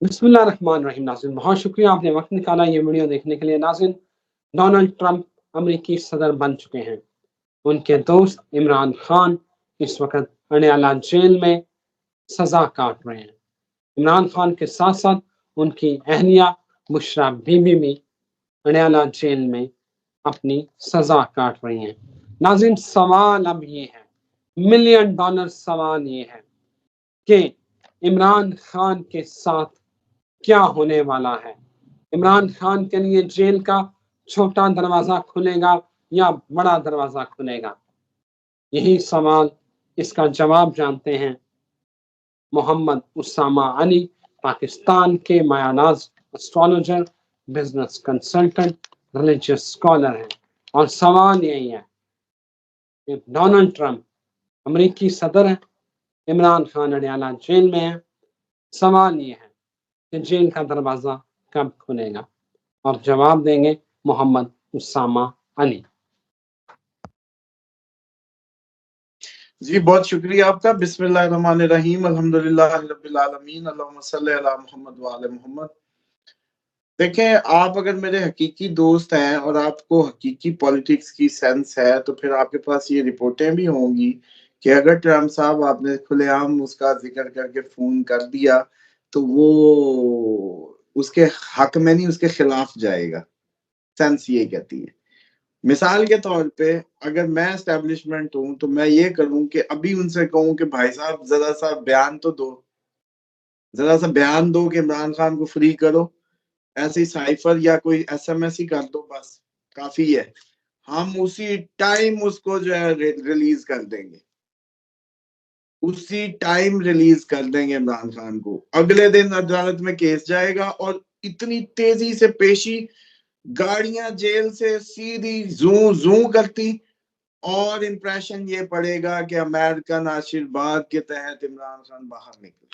बिस्मिल्लाहिर्रहमानिर्रहीम। नाज़रीन, बहुत शुक्रिया आपने वक्त निकाला ये वीडियो देखने के लिए। नाज़रीन, डोनाल्ड ट्रंप अमेरिकी सदर बन चुके हैं। उनके दोस्त इमरान खान इस वक्त अडयाला जेल में सजा काट रहे हैं। इमरान खान के साथ साथ उनकी अहलिया बुशरा बीबी भी अडयाला जेल में अपनी सजा काट रही हैं। नाज़रीन, सवाल अब ये है, मिलियन डॉलर सवाल ये है कि इमरान खान के साथ क्या होने वाला है। इमरान खान के लिए जेल का छोटा दरवाजा खुलेगा या बड़ा दरवाजा खुलेगा? यही सवाल, इसका जवाब जानते हैं मोहम्मद उसामा अली, पाकिस्तान के मायानाज astrologer, business consultant, religious scholar हैं। और सवाल यही है कि डोनाल्ड ट्रंप अमेरिकी सदर है, इमरान खान अडयाला जेल में है। सवाल ये है कि जेल का दरवाजा कब खुलेगा? और जवाब देंगे मोहम्मद उसामा अली। जी, बहुत शुक्रिया आपका। बिस्मिल्लाहिर्रहमानिर्रहीम, अल्हम्दुलिल्लाह रब्बिल आलमीन, अल्लाहुम्मा सल्ली अला मोहम्मद व आले मोहम्मद। देखें, आप अगर मेरे हकीकी दोस्त हैं और आपको हकीकी पॉलिटिक्स की सेंस है, तो फिर आपके पास ये रिपोर्टें भी होंगी कि अगर ट्रम्प साहब आपने खुलेआम उसका जिक्र करके फोन कर दिया तो वो उसके हक में नहीं, उसके खिलाफ जाएगा। सेंस ये कहती है। मिसाल के तौर पे अगर मैं एस्टेब्लिशमेंट हूं तो मैं ये करूं कि अभी उनसे कहूं कि भाई साहब जरा सा बयान तो दो, जरा सा बयान दो कि इमरान खान को फ्री करो। ऐसे ही साइफर या कोई एसएमएस ही कर दो, बस काफी है। हम उसी टाइम उसको जो है रिलीज कर देंगे, उसी टाइम रिलीज कर देंगे इमरान खान को। अगले दिन अदालत में केस जाएगा और इतनी तेजी से पेशी, गाड़ियां जेल से सीधी जू जू करती और इंप्रेशन ये पड़ेगा कि अमेरिकन आशीर्वाद के तहत इमरान खान बाहर निकले।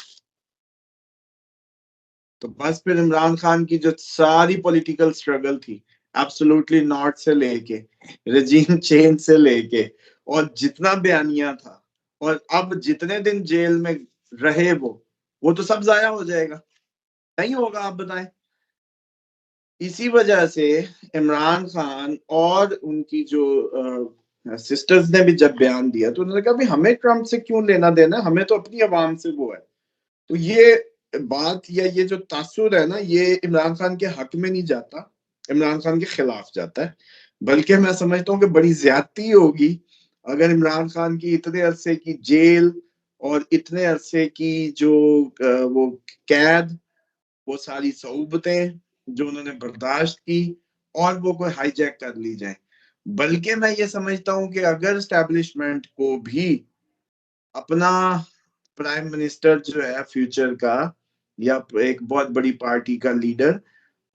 तो बस फिर इमरान खान की जो सारी पॉलिटिकल स्ट्रगल थी, एब्सोल्युटली नॉट से लेके रेजिम चेंज से लेके और जितना बयानिया था और अब जितने दिन जेल में रहे वो तो सब जाया हो जाएगा। नहीं होगा, आप बताएं। इसी वजह से इमरान खान और उनकी जो सिस्टर्स ने भी जब बयान दिया तो उन्होंने कहा भाई हमें ट्रम्प से क्यों लेना देना, हमें तो अपनी आवाम से वो है। तो ये बात या ये जो तासुर है ना, ये इमरान खान के हक में नहीं जाता, इमरान खान के खिलाफ जाता है। बल्कि मैं समझता हूँ कि बड़ी ज्यादती होगी अगर इमरान खान की इतने अरसे की जेल और इतने अरसे की जो वो कैद, वो सारी सऊबतें जो उन्होंने बर्दाश्त की और वो कोई हाईजैक कर ली जाए। बल्कि मैं ये समझता हूँ कि अगर स्टैब्लिशमेंट को भी अपना प्राइम मिनिस्टर जो है फ्यूचर का या एक बहुत बड़ी पार्टी का लीडर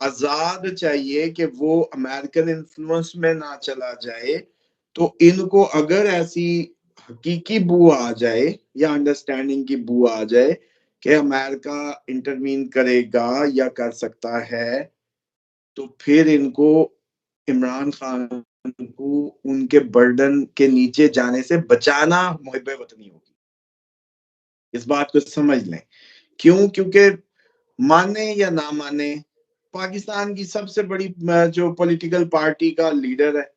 आजाद चाहिए कि वो अमेरिकन इन्फ्लुएंस में ना चला जाए, तो इनको अगर ऐसी हकीकी बू आ जाए या अंडरस्टैंडिंग की बू आ जाए कि अमेरिका इंटरवीन करेगा या कर सकता है, तो फिर इनको इमरान खान को उनके बर्डन के नीचे जाने से बचाना मुहिब वतनी होगी। इस बात को समझ लें। क्यों? क्योंकि माने या ना माने, पाकिस्तान की सबसे बड़ी जो पॉलिटिकल पार्टी का लीडर है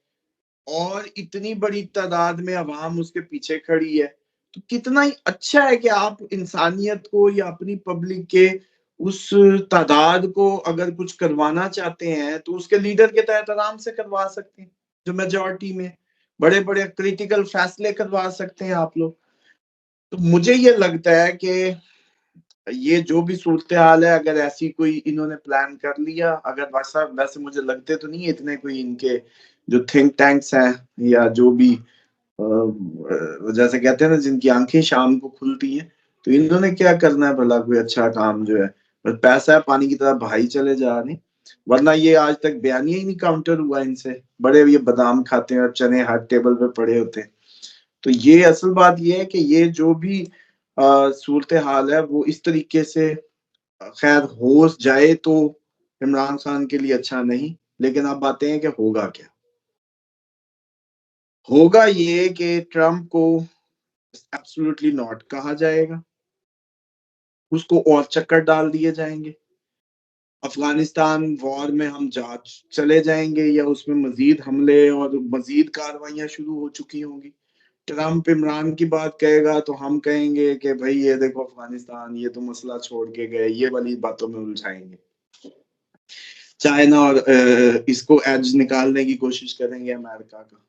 और इतनी बड़ी तादाद में अवाम उसके पीछे खड़ी है, तो कितना ही अच्छा है कि आप इंसानियत को या अपनी पब्लिक के उस तादाद को अगर कुछ करवाना चाहते हैं तो उसके लीडर के तहत आराम से करवा सकते हैं। जो मेजॉरिटी में बड़े बड़े क्रिटिकल फैसले करवा सकते हैं आप लोग। तो मुझे ये लगता है कि ये जो भी सूरत हाल है, अगर ऐसी कोई इन्होंने प्लान कर लिया, अगर वैसे मुझे लगते तो नहीं है इतने कोई इनके जो थिंक टैंक्स हैं या जो भी जैसे कहते हैं ना जिनकी आंखें शाम को खुलती हैं, तो इन्होंने क्या करना है भला कोई अच्छा काम जो है, बस पैसा है पानी की तरह भाई चले जा रहे। वरना ये आज तक बयानिया ही नहीं काउंटर हुआ इनसे। बड़े ये बादाम खाते हैं और चने हर टेबल पे पड़े होते हैं। तो ये असल बात ये है कि ये जो भी सूरत हाल है वो इस तरीके से खैर हो जाए तो इमरान खान के लिए अच्छा नहीं। लेकिन अब बातें हैं कि होगा क्या। होगा ये कि ट्रम्प को एब्सोल्युटली नॉट कहा जाएगा, उसको और चक्कर डाल दिए जाएंगे। अफगानिस्तान वॉर में हम जा चले जाएंगे या उसमें मजीद हमले और मजीद कार्रवाइयां शुरू हो चुकी होंगी। ट्रम्प इमरान की बात कहेगा तो हम कहेंगे कि भाई ये देखो अफगानिस्तान, ये तो मसला छोड़ के गए, ये वाली बातों में उलझाएंगे। चाइना और इसको एज निकालने की कोशिश करेंगे अमेरिका का।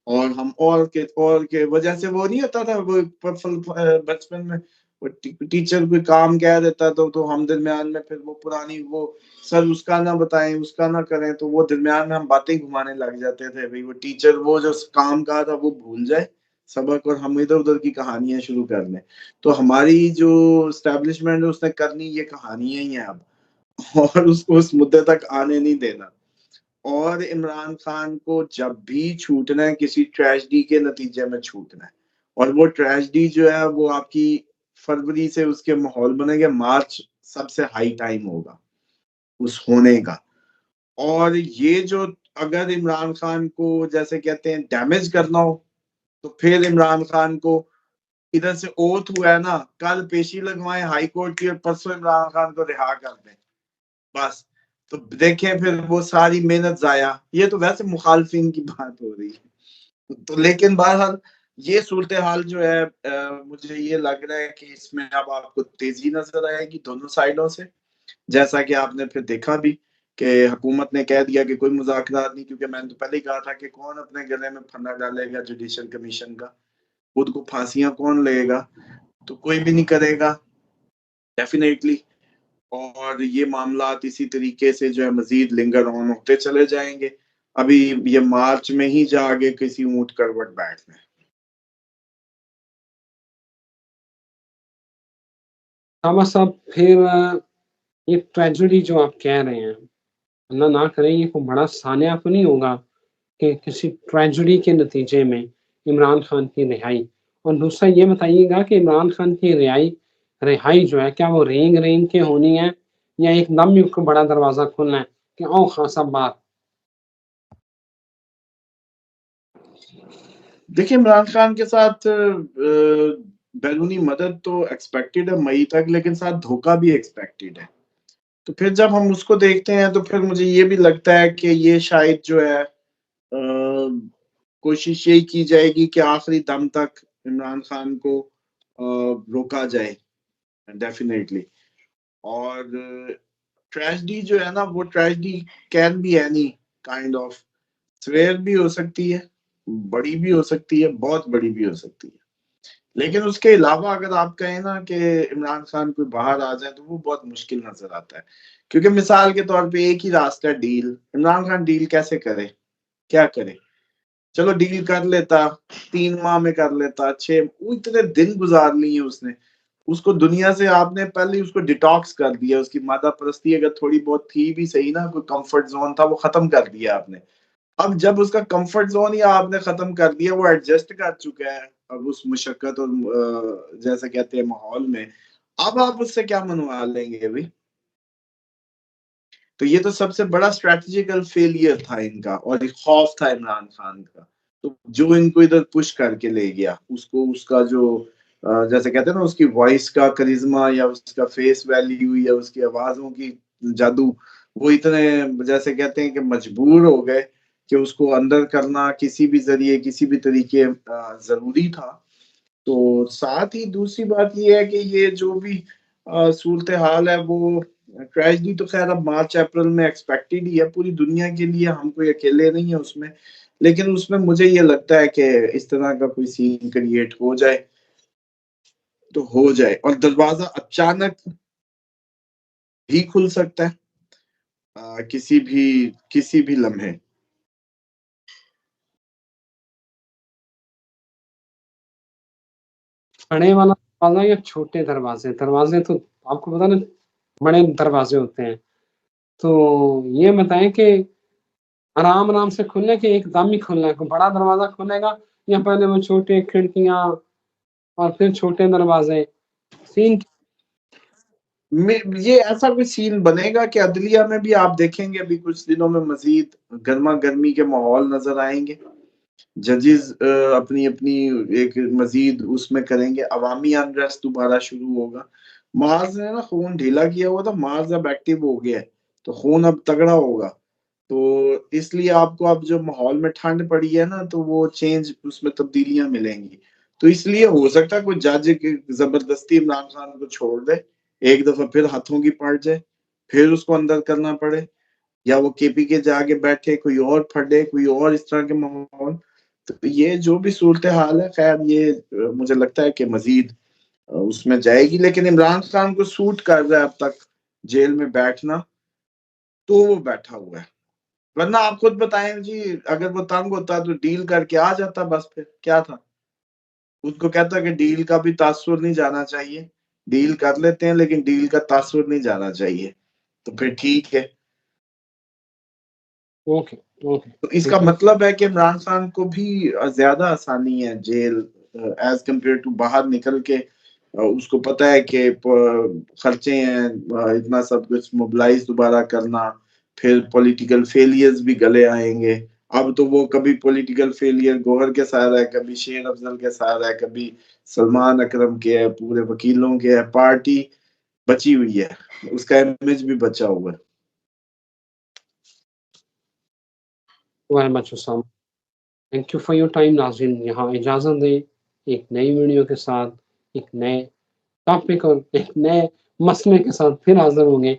और हम और के वजह से वो नहीं होता था वो बचपन में वो टीचर कोई काम कह देता तो हम दरमियान में फिर वो पुरानी वो सर उसका ना बताएं, उसका ना करें, तो वो दरमियान में हम बातें घुमाने लग जाते थे। भाई वो टीचर वो जो काम कहा था वो भूल जाए सबक और हम इधर उधर की कहानियां शुरू कर लें। तो हमारी जो स्टैब्लिशमेंट है उसने करनी ये कहानियां ही है अब, और उसको उस मुद्दे तक आने नहीं देना। और इमरान खान को जब भी छूटना है किसी ट्रेजेडी के नतीजे में छूटना है, और वो ट्रेजेडी जो है वो आपकी फरवरी से उसके माहौल बनेंगे, मार्च सबसे हाई टाइम होगा उस होने का। और ये जो अगर इमरान खान को जैसे कहते हैं डैमेज करना हो तो फिर इमरान खान को इधर से ओथ हुआ है ना, कल पेशी लगवाएं हाई कोर्ट की और परसों इमरान खान को रिहा कर दें बस। तो देखें फिर वो सारी मेहनत जाया। ये तो वैसे मुखालफिन की बात हो रही है तो, लेकिन बहरहाल ये सूरत हाल जो है मुझे ये लग रहा है कि इसमें अब आपको तेजी नजर आएगी दोनों साइडों से। जैसा कि आपने फिर देखा भी कि हुकूमत ने कह दिया कि कोई मुज़ाकरात नहीं, क्योंकि मैंने तो पहले ही कहा था कि कौन अपने गले में फंदा डालेगा जुडिशल कमीशन का, खुद को फांसियां कौन लेगा, तो कोई भी नहीं करेगा डेफिनेटली। और ये मामलात इसी तरीके से जो है मजीद लिंगर ऑन होते चले जाएंगे। अभी ये मार्च में ही जाके किसी ऊंट करवट बैठना है। सामा साहब फिर ये ट्रेजेडी जो आप कह रहे हैं, अल्लाह ना करे ये कोई बड़ा सान्या तो नहीं होगा कि किसी ट्रेजेडी के नतीजे में इमरान खान की रिहाई। और दूसरा ये बताइएगा कि इमरान खान की रिहाई जो है क्या वो रेंग रेंग के होनी है या एकदम ही उसको बड़ा दरवाजा खोलना है कि आओ खान साहब बाहर। देखिए इमरान खान के साथ बैरूनी मदद तो एक्सपेक्टेड है मई तक, लेकिन साथ धोखा भी एक्सपेक्टेड है। तो फिर जब हम उसको देखते हैं तो फिर मुझे ये भी लगता है कि ये शायद जो है कोशिश यही की जाएगी कि आखिरी दम तक इमरान खान को रोका जाए डेफिनेटली। और ट्रेजेडी जो है ना वो tragedy can be any kind of, swear भी हो सकती है, बड़ी भी हो सकती है, बहुत बड़ी भी हो सकती है। लेकिन उसके अलावा अगर आप कहें ना कि इमरान खान कोई बाहर आ जाए तो वो बहुत मुश्किल नजर आता है। क्योंकि मिसाल के तौर पे एक ही रास्ता है डील। इमरान खान डील कैसे करे, क्या करे? चलो डील कर लेता, 3 माह में कर लेता, 6, वो इतने दिन गुजार लिए उसने। उसको दुनिया से आपने पहले ही उसको डिटॉक्स कर दिया। उसकी मादा परस्ती अगर थोड़ी बहुत थी भी सही ना, कोई कंफर्ट जोन था वो खत्म कर दिया आपने। अब जब उसका कंफर्ट जोन ही आपने खत्म कर दिया, वो एडजस्ट कर चुका है अब उस मुशक्कत और जैसे कहते हैं माहौल में, अब आप उससे क्या मनवा लेंगे भाई? तो ये तो सबसे बड़ा स्ट्रेटेजिकल फेलियर था इनका और एक खौफ था इमरान खान का। तो जो इनको इधर पुश करके ले गया उसको, उसका जो जैसे कहते हैं ना उसकी वॉइस का करिश्मा या उसका फेस वैल्यू या उसकी आवाजों की जादू, वो इतने जैसे कहते हैं कि मजबूर हो गए कि उसको अंदर करना किसी भी जरिए किसी भी तरीके जरूरी था। तो साथ ही दूसरी बात ये है कि ये जो भी सूरत हाल है वो ट्रेजेडी तो खैर अब मार्च अप्रैल में एक्सपेक्टेड ही है पूरी दुनिया के लिए, हम कोई अकेले नहीं है उसमें। लेकिन उसमें मुझे ये लगता है कि इस तरह का कोई सीन क्रिएट हो जाए तो हो जाए, और दरवाजा अचानक भी खुल सकता है किसी भी लम्हे। बड़े वाला दरवाजा या छोटे दरवाजे? दरवाजे तो आपको पता ना बड़े दरवाजे होते हैं। तो ये बताएं कि आराम आराम से खुलने के एकदम ही खुलना है, कोई बड़ा दरवाजा खुलेगा या पहले वो छोटे खिड़कियां और फिर छोटे दरवाजे सीन? ये ऐसा कोई सीन बनेगा कि अदलिया में भी आप देखेंगे अभी कुछ दिनों में मजीद गर्मा गर्मी के माहौल नजर आएंगे। जजेस अपनी अपनी एक मजीद उसमें करेंगे, अवामी अनरेस्ट दोबारा शुरू होगा। मार्स ने ना खून ढीला किया हुआ था, मार्स अब एक्टिव हो गया है, तो खून अब तगड़ा होगा। तो इसलिए आपको अब जो माहौल में ठंड पड़ी है ना, तो वो चेंज, उसमें तब्दीलियां मिलेंगी। तो इसलिए हो सकता है कोई जज जबरदस्ती इमरान खान को छोड़ दे, एक दफा फिर हाथों की पड़ जाए, फिर उसको अंदर करना पड़े, या वो केपी के जाके बैठे, कोई और फटे, कोई और इस तरह के माहौल। तो ये जो भी सूरत हाल है, खैर ये मुझे लगता है कि मजीद उसमें जाएगी, लेकिन इमरान खान को सूट कर रहा है अब तक जेल में बैठना, तो वो बैठा हुआ है। वरना आप खुद बताएं जी, अगर वो तंग होता तो डील करके आ जाता, बस फिर क्या था। उसको कहता कि डील का भी तासुर नहीं जाना चाहिए, डील कर लेते हैं लेकिन डील का तासुर नहीं जाना चाहिए, तो फिर ठीक है। Okay okay. तो इसका मतलब है कि इमरान खान को भी ज्यादा आसानी है जेल एज कम्पेयर टू बाहर निकल के। उसको पता है कि खर्चे हैं, इतना सब कुछ मोबिलाइज दोबारा करना, फिर पॉलिटिकल फेलियर्स भी गले आएंगे। अब तो वो कभी पॉलिटिकल फेलियर गौहर के साथ है, कभी शेर अफजल के साथ है, कभी सलमान अकरम के है, पूरे वकीलों के है, पार्टी बची हुई है, उसका इमेज भी बचा हुआ है। Very much Usama, thank you for your time. नाज़रीन, यहाँ इजाज़त दें एक नई वीडियो के साथ, एक नए टॉपिक और एक नए मसले के साथ फिर हाज़िर होंगे।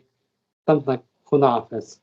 तब तक खुदा हाफ़िज़।